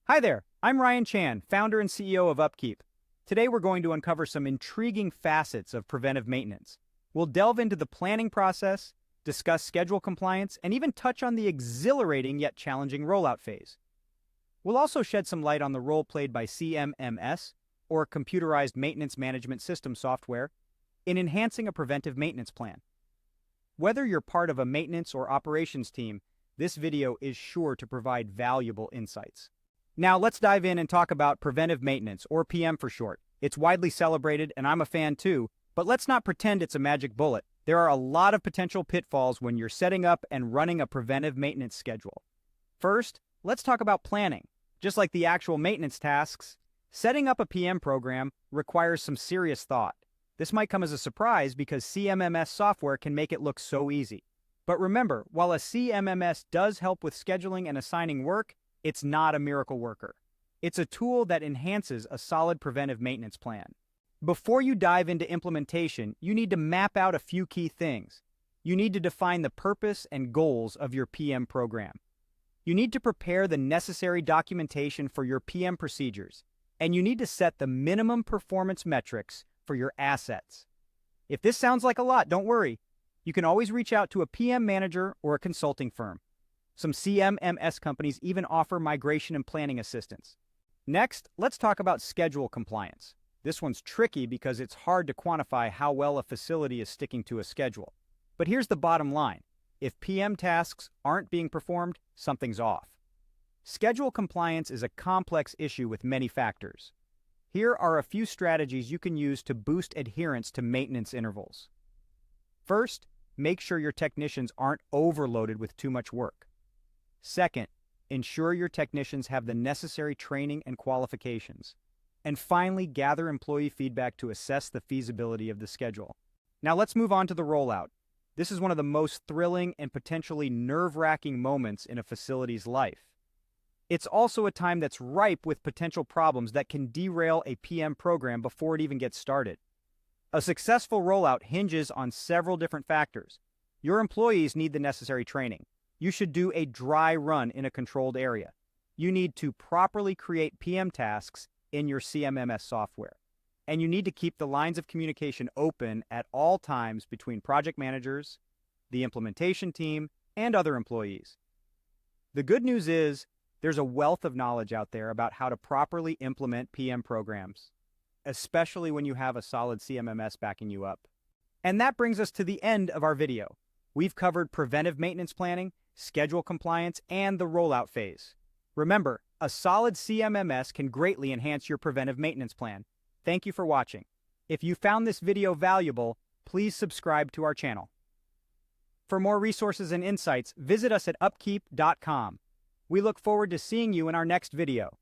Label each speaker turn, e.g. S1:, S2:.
S1: Hi there, I'm Ryan Chan, founder and CEO of Upkeep. Today we're going to uncover some intriguing facets of preventive maintenance. We'll delve into the planning process, discuss schedule compliance, and even touch on the exhilarating yet challenging rollout phase. We'll also shed some light on the role played by CMMS, or Computerized Maintenance Management System software, in enhancing a preventive maintenance plan. Whether you're part of a maintenance or operations team, this video is sure to provide valuable insights. Now let's dive in and talk about preventive maintenance, or PM for short. It's widely celebrated, and I'm a fan too, but let's not pretend it's a magic bullet. There are a lot of potential pitfalls when you're setting up and running a preventive maintenance schedule. First, let's talk about planning. Just like the actual maintenance tasks, setting up a PM program requires some serious thought. This might come as a surprise because CMMS software can make it look so easy. But remember, while a CMMS does help with scheduling and assigning work, it's not a miracle worker. It's a tool that enhances a solid preventive maintenance plan. Before you dive into implementation, you need to map out a few key things. You need to define the purpose and goals of your PM program. You need to prepare the necessary documentation for your PM procedures, and you need to set the minimum performance metrics for your assets. If this sounds like a lot, don't worry. You can always reach out to a PM manager or a consulting firm. Some CMMS companies even offer migration and planning assistance. Next, let's talk about schedule compliance. This one's tricky because it's hard to quantify how well a facility is sticking to a schedule. But here's the bottom line. If PM tasks aren't being performed, something's off. Schedule compliance is a complex issue with many factors. Here are a few strategies you can use to boost adherence to maintenance intervals. First, make sure your technicians aren't overloaded with too much work. Second, ensure your technicians have the necessary training and qualifications. And finally, gather employee feedback to assess the feasibility of the schedule. Now let's move on to the rollout. This is one of the most thrilling and potentially nerve-wracking moments in a facility's life. It's also a time that's ripe with potential problems that can derail a PM program before it even gets started. A successful rollout hinges on several different factors. Your employees need the necessary training. You should do a dry run in a controlled area. You need to properly create PM tasks in your CMMS software. And you need to keep the lines of communication open at all times between project managers, the implementation team, and other employees. The good news is, there's a wealth of knowledge out there about how to properly implement PM programs, especially when you have a solid CMMS backing you up. And that brings us to the end of our video. We've covered preventive maintenance planning, schedule compliance, and the rollout phase. Remember, a solid CMMS can greatly enhance your preventive maintenance plan. Thank you for watching. If you found this video valuable, please subscribe to our channel. For more resources and insights, visit us at upkeep.com. We look forward to seeing you in our next video.